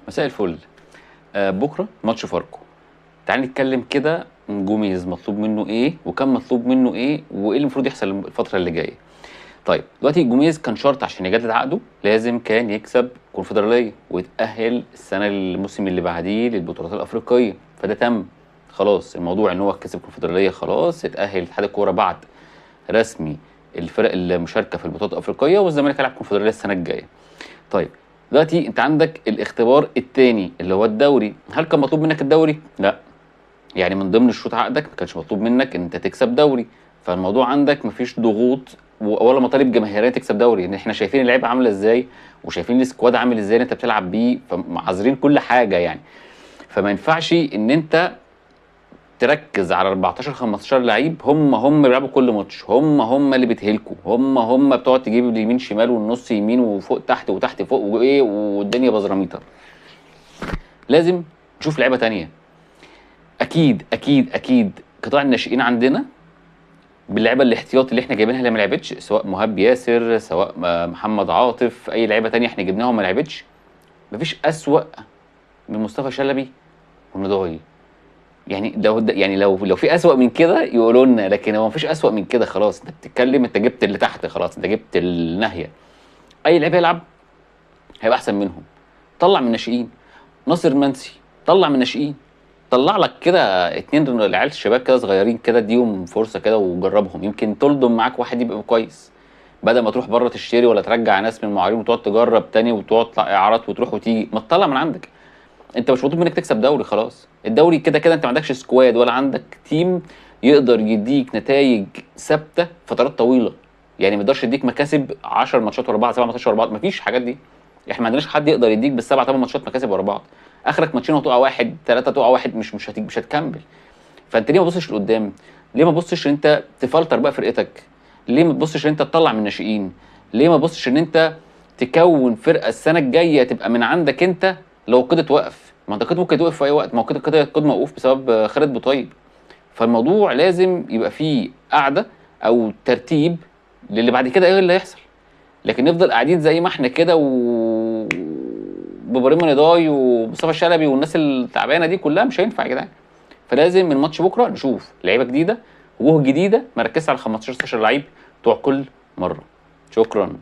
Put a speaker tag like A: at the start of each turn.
A: مساء الفل. بكره ماتش فاركو. تعال نتكلم كده. جوميز مطلوب منه ايه وكان مطلوب منه ايه وايه اللي المفروض يحصل الفتره اللي جايه. طيب دلوقتي جوميز كان شرط عشان يجدد عقده لازم كان يكسب كونفدراليه ويتاهل الموسم اللي بعديه للبطولات الافريقيه، فده تم. خلاص الموضوع ان هو كسب كونفدراليه، خلاص اتاهل اتحاد الكوره بعد رسمي الفرق المشاركه في البطولات الافريقيه، والزمالك هيلعب كونفدراليه السنه الجايه. طيب دلوقتي انت عندك الاختبار الثاني اللي هو الدوري. هل كان مطلوب منك الدوري؟ لا. يعني من ضمن شروط عقدك ما كانش مطلوب منك ان انت تكسب دوري، فالموضوع عندك مفيش ضغوط ولا مطالب جماهيريه تكسب دوري، ان احنا شايفين اللعيبه عامله ازاي وشايفين السكواد عامل ازاي اللي انت بتلعب بيه، فمعذرين كل حاجه يعني. فما ينفعش ان انت تركز على 14 15 لعيب هم بيلعبوا كل ماتش، هم اللي بتهلكوا، هم بتقعد تجيب اليمين شمال والنص يمين وفوق تحت وتحت فوق وايه والدنيا بزراميطه. لازم نشوف لعيبه تانية. اكيد اكيد اكيد قطاع الناشئين عندنا باللعيبه الاحتياطي اللي احنا جايبينها اللي ما لعبتش، سواء مهاب ياسر سواء محمد عاطف اي لعيبه تانية احنا جبناها وما لعبتش، مفيش اسوأ من مصطفى شلبي ونضاي. يعني لو في اسوأ من كده يقولوا لنا، لكن هو مفيش اسوأ من كده. خلاص انت بتتكلم، انت جبت اللي تحت، خلاص انت جبت الناهيه. اي لعيب يلعب هيبقى احسن منهم. طلع من الناشئين ناصر منسي، طلع من الناشئين، طلع لك كده اتنين عيال شباب كده صغيرين كده، اديهم فرصه كده وجربهم، يمكن تلضم معاك واحد يبقى كويس، بدل ما تروح بره تشتري ولا ترجع ناس من المعارين وتقعد تجرب تاني وتقعد تطلع اعارات وتروح وتيجي. ما تطلع من عندك. انت مش مطلوب منك تكسب دوري، خلاص الدوري كده كده انت ما عندكش سكواد ولا عندك تيم يقدر يديك نتائج ثابته فترات طويله. يعني ما يقدرش يديك مكاسب 10 ماتشات ورا بعض 7 ماتشات ورا بعض، مفيش الحاجات دي. احنا ما عندناش حد يقدر يديك بالسبع 8 ماتشات مكاسب ورا بعض. اخرك ماتشين وتقع واحد، ثلاثه تقع واحد، مش هتكمل. فانت ليه ما تبصش لقدام؟ ليه ما تبصش ان انت تفلتر بقى فرقتك؟ ليه ما تبصش ان انت تطلع من الناشئين؟ ليه ما تبصش ان انت تكون فرقه السنه الجايه تبقى من عندك انت؟ لو القيد توقف، ما انت القيد ممكن توقف في اي وقت، ما هو كده القيد موقوف بسبب خالد بوطيب. فالموضوع لازم يبقى فيه قعده او ترتيب للي بعد كده ايه اللي هيحصل. لكن نفضل قاعدين زي ما احنا كده بابراهيم نضاي ومصطفى شلبي والناس التعبانه دي كلها، مش هينفع يا جدعان. فلازم من ماتش بكره نشوف لعيبه جديده وجوه جديده، ما ركزش على 15 16 لعيب بتوع كل مره. شكرا.